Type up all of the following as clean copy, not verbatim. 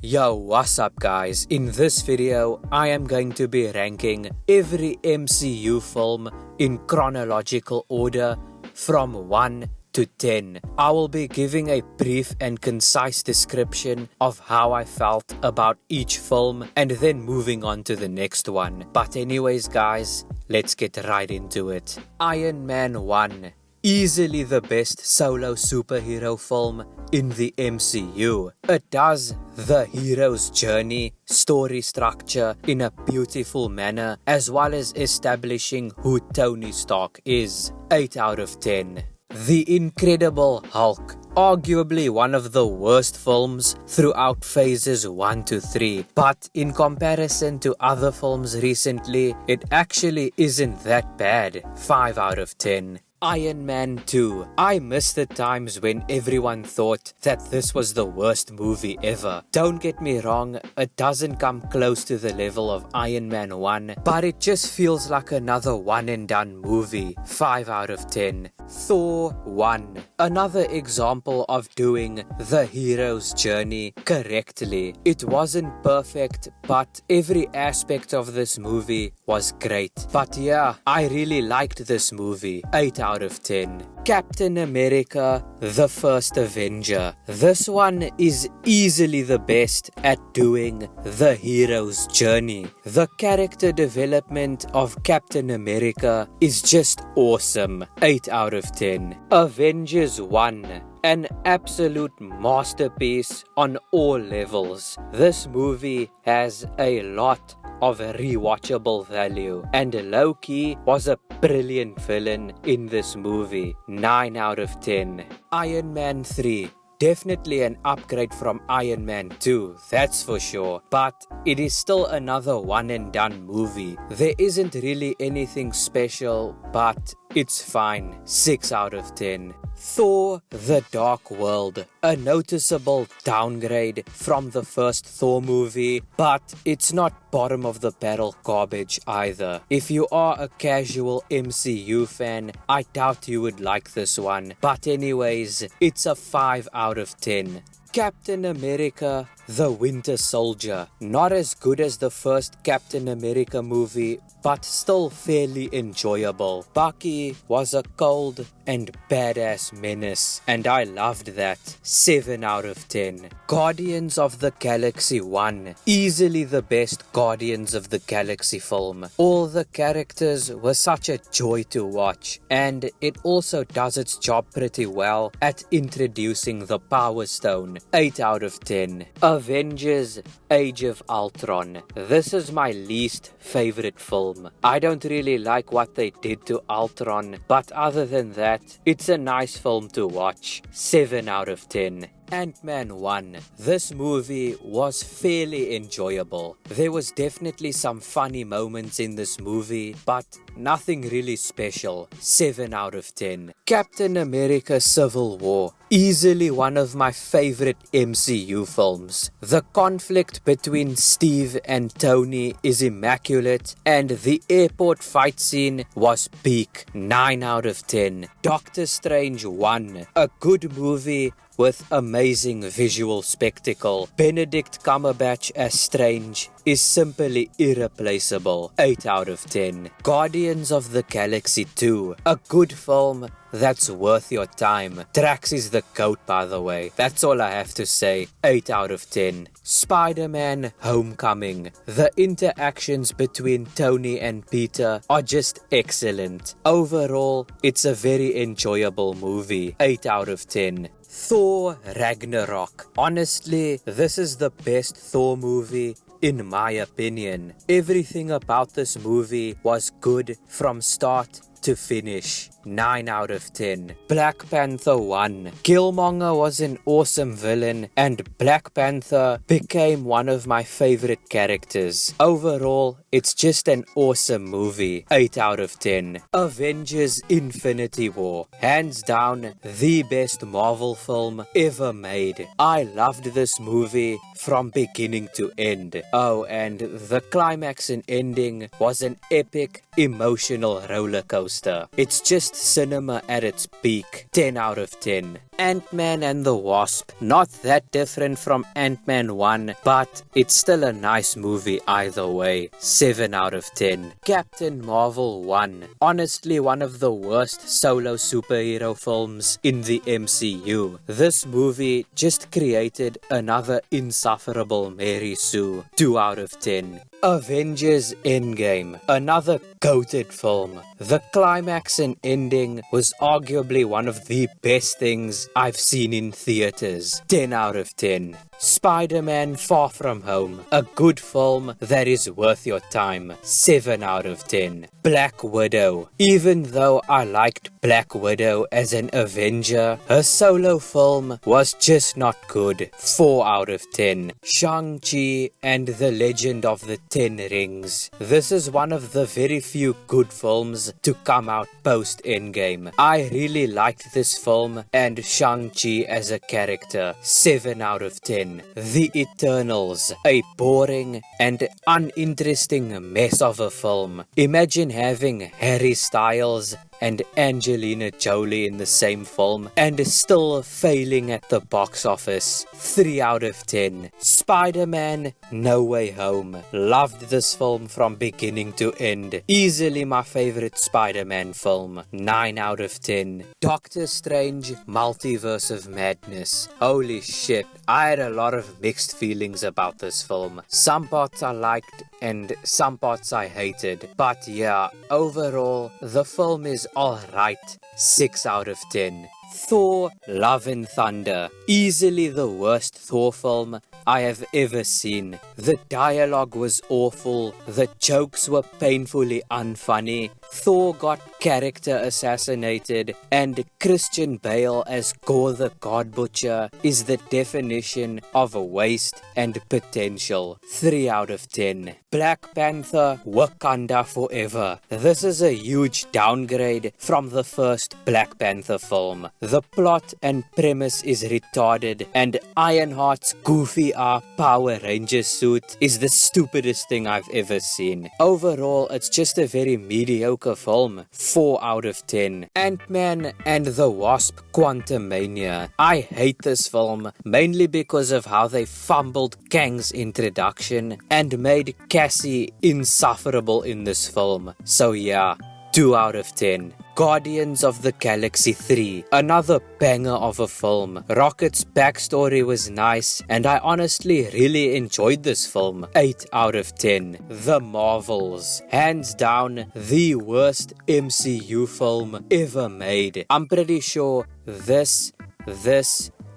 Yo, what's up guys? In this video, I am going to be ranking every MCU film in chronological order from 1 to 10. I will be giving a brief and concise description of how I felt about each film and then moving on to the next one. But anyways guys, let's get right into it. Iron Man 1. Easily the best solo superhero film in the MCU. It does the hero's journey, story structure in a beautiful manner, as well as establishing who Tony Stark is. 8 out of 10. The Incredible Hulk. Arguably one of the worst films throughout phases 1 to 3, but in comparison to other films recently, it actually isn't that bad. 5 out of 10. Iron Man 2. I miss the times when everyone thought that this was the worst movie ever. Don't get me wrong, it doesn't come close to the level of Iron Man 1, but it just feels like another one and done movie. 5 out of 10. Thor 1. Another example of doing the hero's journey correctly. It wasn't perfect, but every aspect of this movie was great. But yeah, I really liked this movie. 8 out of 10. Captain America, the First Avenger. This one is easily the best at doing the hero's journey. The character development of Captain America is just awesome. 8 out of 10. Avengers 1. An absolute masterpiece on all levels. This movie has a lot of rewatchable value, and Loki was a brilliant villain in this movie. 9 out of 10. Iron Man 3. Definitely an upgrade from Iron Man 2, that's for sure, but it is still another one and done movie. There isn't really anything special, but it's fine. 6 out of 10. Thor: The Dark World. A noticeable downgrade from the first Thor movie, but it's not bottom of the barrel garbage either. If you are a casual MCU fan, I doubt you would like this one. But anyways, it's a 5 out of 10. Captain America: The Winter Soldier. Not as good as the first Captain America movie, but still fairly enjoyable. Bucky was a cold and badass menace, and I loved that. 7 out of 10. Guardians of the Galaxy 1. Easily the best Guardians of the Galaxy film. All the characters were such a joy to watch, and it also does its job pretty well at introducing the Power Stone. 8 out of 10. Avengers: Age of Ultron. This is my least favorite film. I don't really like what they did to Ultron, but other than that, it's a nice film to watch. 7 out of 10. Ant-Man 1. This movie was fairly enjoyable. There was definitely some funny moments in this movie, but nothing really special. 7 out of 10. Captain America: Civil War. Easily one of my favorite MCU films. The conflict between Steve and Tony is immaculate, and the airport fight scene was peak. 9 out of 10. Doctor Strange 1. A good movie with amazing visual spectacle. Benedict Cumberbatch as Strange is simply irreplaceable. 8 out of 10. Guardians of the Galaxy 2. A good film that's worth your time. Drax is the GOAT, by the way. That's all I have to say. 8 out of 10. Spider-Man: Homecoming. The interactions between Tony and Peter are just excellent. Overall, it's a very enjoyable movie. 8 out of 10. Thor: Ragnarok. Honestly, this is the best Thor movie in my opinion. Everything about this movie was good from start to finish. 9 out of 10. Black Panther 1. Killmonger was an awesome villain, and Black Panther became one of my favorite characters. Overall, it's just an awesome movie. 8 out of 10. Avengers: Infinity War. Hands down, the best Marvel film ever made. I loved this movie from beginning to end. Oh, and the climax and ending was an epic, emotional roller coaster. It's just cinema at its peak. 10 out of 10. Ant-Man and the Wasp. Not that different from Ant-Man 1, but it's still a nice movie either way. 7 out of 10. Captain Marvel 1. Honestly, one of the worst solo superhero films in the MCU. This movie just created another insufferable Mary Sue. 2 out of 10. Avengers Endgame, another goated film. The climax and ending was arguably one of the best things I've seen in theaters. 10 out of 10. Spider-Man Far From Home, a good film that is worth your time. 7 out of 10. Black Widow. Even though I liked Black Widow as an Avenger, her solo film was just not good. 4 out of 10. Shang-Chi and the Legend of the Ten Rings. This is one of the very few good films to come out post-Endgame. I really liked this film and Shang-Chi as a character. 7 out of 10. The Eternals, a boring and uninteresting mess of a film. Imagine having Harry Styles and Angelina Jolie in the same film and still failing at the box office. 3 out of 10. Spider-Man No Way Home. Loved this film from beginning to end. Easily my favorite Spider-Man film. 9 out of 10. Doctor Strange Multiverse of Madness. Holy shit, I had a lot of mixed feelings about this film. Some parts I liked and some parts I hated. But yeah, overall, the film is alright. 6 out of 10. Thor Love and Thunder. Easily the worst Thor film I have ever seen. The dialogue was awful. The jokes were painfully unfunny. Thor got character assassinated, and Christian Bale as Gore the God Butcher is the definition of waste and potential. 3 out of 10. Black Panther Wakanda Forever. This is a huge downgrade from the first Black Panther film. The plot and premise is retarded, and Ironheart's goofy Power Ranger suit is the stupidest thing I've ever seen. Overall, it's just a very mediocre film. 4 out of 10. Ant-Man and the Wasp Quantumania. I hate this film mainly because of how they fumbled Kang's introduction and made Cassie insufferable in this film. So yeah, 2 out of 10. Guardians of the Galaxy 3. Another banger of a film. Rocket's backstory was nice and I honestly really enjoyed this film. 8 out of 10. The Marvels. Hands down the worst MCU film ever made. I'm pretty sure this,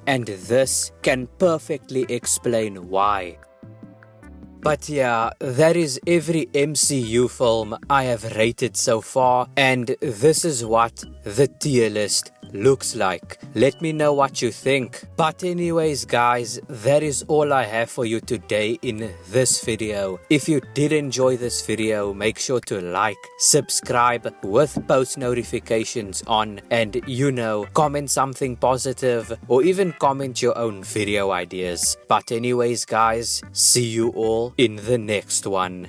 and this can perfectly explain why. But yeah, that is every MCU film I have rated so far, and this is what the tier list looks like. Let me know what you think. But anyways guys, that is all I have for you today in this video. If you did enjoy this video, make sure to like, subscribe with post notifications on, and comment something positive or even comment your own video ideas. But anyways guys, see you all in the next one.